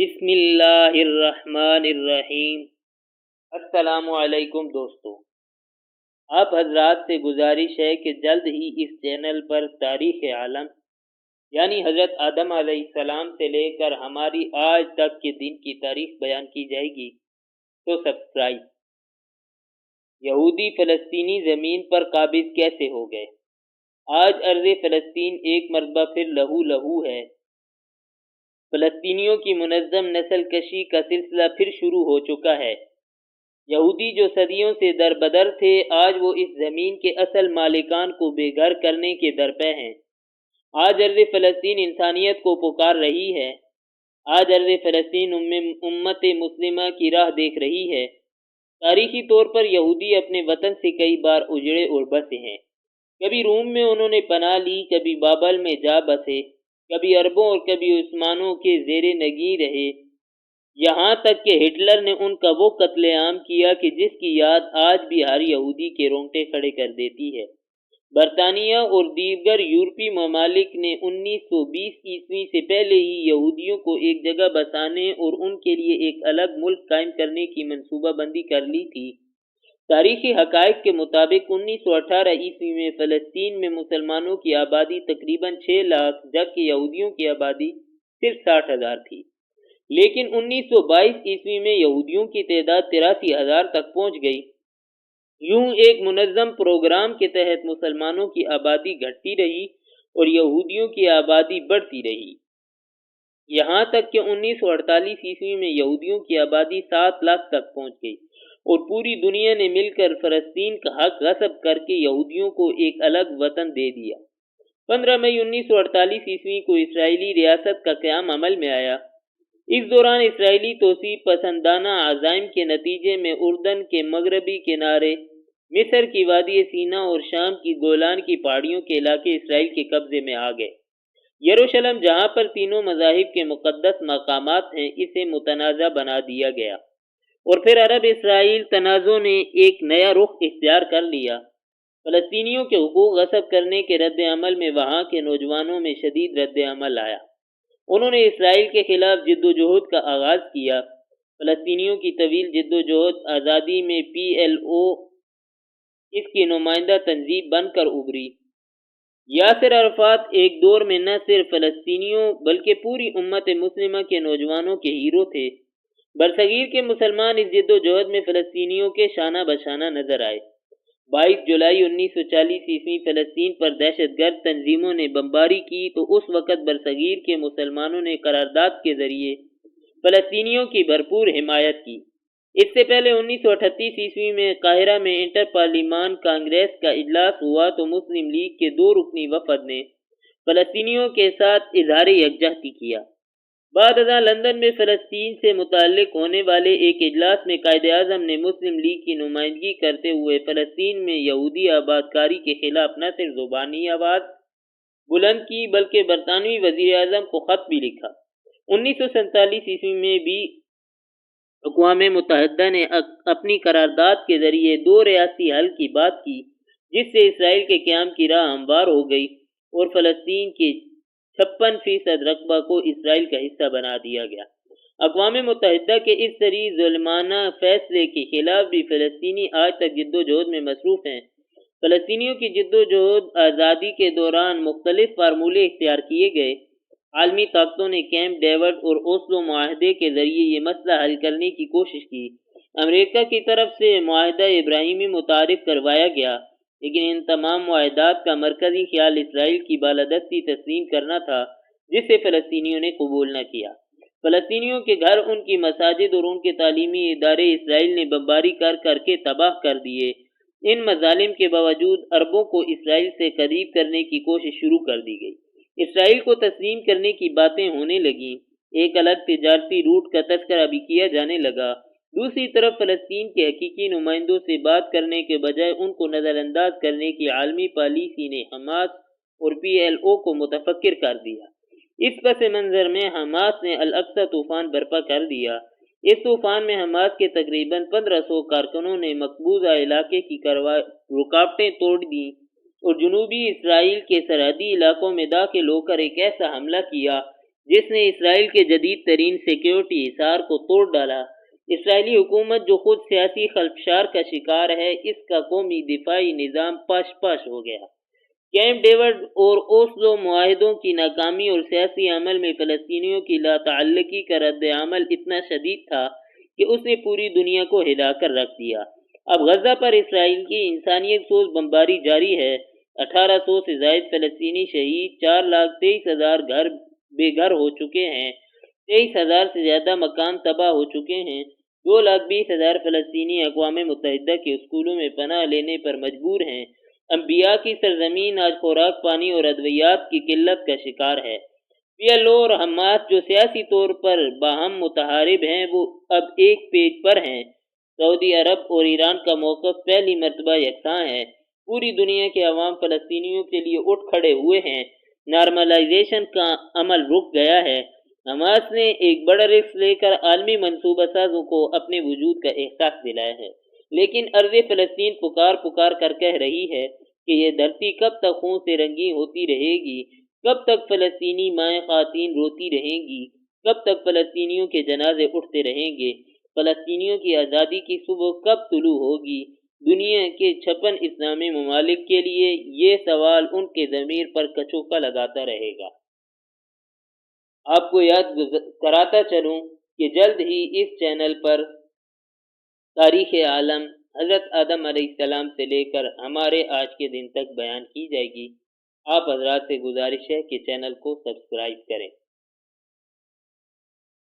بسم اللہ الرحمن الرحیم۔ السلام علیکم دوستو، آپ حضرات سے گزارش ہے کہ جلد ہی اس چینل پر تاریخ عالم یعنی حضرت آدم علیہ السلام سے لے کر ہماری آج تک کے دن کی تاریخ بیان کی جائے گی، تو سبسکرائب۔ یہودی فلسطینی زمین پر قابض کیسے ہو گئے؟ آج ارض فلسطین ایک مرتبہ پھر لہو لہو ہے۔ فلسطینیوں کی منظم نسل کشی کا سلسلہ پھر شروع ہو چکا ہے۔ یہودی جو صدیوں سے در بدر تھے، آج وہ اس زمین کے اصل مالکان کو بے گھر کرنے کے درپے ہیں۔ آج ارض فلسطین انسانیت کو پکار رہی ہے۔ آج ارض فلسطین امت مسلمہ کی راہ دیکھ رہی ہے۔ تاریخی طور پر یہودی اپنے وطن سے کئی بار اجڑے اور بسے ہیں۔ کبھی روم میں انہوں نے پناہ لی، کبھی بابل میں جا بسے، کبھی عربوں اور کبھی عثمانوں کے زیر نگیں رہے، یہاں تک کہ ہٹلر نے ان کا وہ قتل عام کیا کہ جس کی یاد آج بھی ہر یہودی کے رونگٹے کھڑے کر دیتی ہے۔ برطانیہ اور دیگر یورپی ممالک نے 1920 عیسوی سے پہلے ہی یہودیوں کو ایک جگہ بسانے اور ان کے لیے ایک الگ ملک قائم کرنے کی منصوبہ بندی کر لی تھی۔ تاریخی حقائق کے مطابق 1918 عیسوی میں فلسطین میں مسلمانوں کی آبادی تقریباً 6 لاکھ جبکہ یہودیوں کی آبادی صرف 60,000 تھی، لیکن 1922 عیسوی میں یہودیوں کی تعداد 83,000 تک پہنچ گئی۔ یوں ایک منظم پروگرام کے تحت مسلمانوں کی آبادی گھٹتی رہی اور یہودیوں کی آبادی بڑھتی رہی، یہاں تک کہ 1948 عیسوی میں یہودیوں کی آبادی 7 لاکھ تک پہنچ گئی اور پوری دنیا نے مل کر فلسطین کا حق غصب کر کے یہودیوں کو ایک الگ وطن دے دیا۔ 15 مئی 1948 عیسوی کو اسرائیلی ریاست کا قیام عمل میں آیا۔ اس دوران اسرائیلی توسیع پسندانہ عزائم کے نتیجے میں اردن کے مغربی کنارے، مصر کی وادی سینا اور شام کی گولان کی پہاڑیوں کے علاقے اسرائیل کے قبضے میں آ گئے۔ یروشلم، جہاں پر تینوں مذاہب کے مقدس مقامات ہیں، اسے متنازع بنا دیا گیا اور پھر عرب اسرائیل تنازع نے ایک نیا رخ اختیار کر لیا۔ فلسطینیوں کے حقوق غصب کرنے کے رد عمل میں وہاں کے نوجوانوں میں شدید رد عمل آیا۔ انہوں نے اسرائیل کے خلاف جدوجہد کا آغاز کیا۔ فلسطینیوں کی طویل جدوجہد آزادی میں پی ایل او اس کی نمائندہ تنظیم بن کر ابھری۔ یاسر عرفات ایک دور میں نہ صرف فلسطینیوں بلکہ پوری امت مسلمہ کے نوجوانوں کے ہیرو تھے۔ برصغیر کے مسلمان اس جدوجہد میں فلسطینیوں کے شانہ بشانہ نظر آئے۔ 22 جولائی 1940 عیسوی فلسطین پر دہشت گرد تنظیموں نے بمباری کی تو اس وقت برصغیر کے مسلمانوں نے قرارداد کے ذریعے فلسطینیوں کی بھرپور حمایت کی۔ اس سے پہلے 1938 عیسوی میں قاہرہ میں انٹر پارلیمان کانگریس کا اجلاس ہوا تو مسلم لیگ کے 2 رکنی وفد نے فلسطینیوں کے ساتھ اظہار یکجہتی کیا۔ بعد ازاں لندن میں فلسطین سے متعلق ہونے والے ایک اجلاس میں قائد اعظم نے مسلم لیگ کی نمائندگی کرتے ہوئے فلسطین میں یہودی آباد کاری کے خلاف نہ صرف زبانی آواز بلند کی بلکہ برطانوی وزیر اعظم کو خط بھی لکھا۔ 1947 عیسوی میں بھی اقوام متحدہ نے اپنی قرارداد کے ذریعے 2 ریاستی حل کی بات کی، جس سے اسرائیل کے قیام کی راہ ہموار ہو گئی اور فلسطین کے 56% رقبہ کو اسرائیل کا حصہ بنا دیا گیا۔ اقوام متحدہ کے اس سری ظالمانہ فیصلے کے خلاف بھی فلسطینی آج تک جدوجہد میں مصروف ہیں۔ فلسطینیوں کی جدوجہد آزادی کے دوران مختلف فارمولے اختیار کیے گئے۔ عالمی طاقتوں نے کیمپ ڈیوڈ اور اوسلو معاہدے کے ذریعے یہ مسئلہ حل کرنے کی کوشش کی۔ امریکہ کی طرف سے معاہدہ ابراہیمی متعارف کروایا گیا، لیکن ان تمام معاہدات کا مرکزی خیال اسرائیل کی بالادستی تسلیم کرنا تھا، جسے فلسطینیوں نے قبول نہ کیا۔ فلسطینیوں کے گھر، ان کی مساجد اور ان کے تعلیمی ادارے اسرائیل نے بمباری کر کے تباہ کر دیے۔ ان مظالم کے باوجود عربوں کو اسرائیل سے قریب کرنے کی کوشش شروع کر دی گئی۔ اسرائیل کو تسلیم کرنے کی باتیں ہونے لگیں، ایک الگ تجارتی روٹ کا تذکرہ بھی کیا جانے لگا۔ دوسری طرف فلسطین کے حقیقی نمائندوں سے بات کرنے کے بجائے ان کو نظر انداز کرنے کی عالمی پالیسی نے حماس اور پی ایل او کو متفکر کر دیا۔ اس پس منظر میں حماس نے الاقصی طوفان برپا کر دیا۔ اس طوفان میں حماس کے تقریباً 1500 کارکنوں نے مقبوضہ علاقے کی رکاوٹیں توڑ دیں اور جنوبی اسرائیل کے سرحدی علاقوں میں داخل ہو کر ایک ایسا حملہ کیا جس نے اسرائیل کے جدید ترین سیکیورٹی حصار کو توڑ ڈالا۔ اسرائیلی حکومت جو خود سیاسی خلفشار کا شکار ہے، اس کا قومی دفاعی نظام پاش پاش ہو گیا۔ کیمپ ڈیوڈ اور اوسلو معاہدوں کی ناکامی اور سیاسی عمل میں فلسطینیوں کی لا تعلقی کا رد عمل اتنا شدید تھا کہ اس نے پوری دنیا کو ہلا کر رکھ دیا۔ اب غزہ پر اسرائیل کی انسانیت سوز بمباری جاری ہے۔ 1800 سے زائد فلسطینی شہید، 4,23,000 گھر بے گھر ہو چکے ہیں، 23,000 سے زیادہ مکان تباہ ہو چکے ہیں، 2,20,000 فلسطینی اقوام متحدہ کے اسکولوں میں پناہ لینے پر مجبور ہیں۔ انبیاء کی سرزمین آج خوراک، پانی اور ادویات کی قلت کا شکار ہے۔ پی ایل او اور حماس جو سیاسی طور پر باہم متحارب ہیں، وہ اب ایک پیج پر ہیں۔ سعودی عرب اور ایران کا موقف پہلی مرتبہ یکساں ہے۔ پوری دنیا کے عوام فلسطینیوں کے لیے اٹھ کھڑے ہوئے ہیں۔ نارملائزیشن کا عمل رک گیا ہے۔ حماس نے ایک بڑا رسک لے کر عالمی منصوبہ سازوں کو اپنے وجود کا احساس دلایا ہے، لیکن ارض فلسطین پکار کر کہہ رہی ہے کہ یہ دھرتی کب تک خون سے رنگین ہوتی رہے گی، کب تک فلسطینی مائیں خواتین روتی رہیں گی، کب تک فلسطینیوں کے جنازے اٹھتے رہیں گے، فلسطینیوں کی آزادی کی صبح کب طلوع ہوگی۔ دنیا کے 56 اسلامی ممالک کے لیے یہ سوال ان کے ضمیر پر کچوکا لگاتا رہے گا۔ آپ کو یاد کراتا چلوں کہ جلد ہی اس چینل پر تاریخ عالم حضرت آدم علیہ السلام سے لے کر ہمارے آج کے دن تک بیان کی جائے گی۔ آپ حضرات سے گزارش ہے کہ چینل کو سبسکرائب کریں۔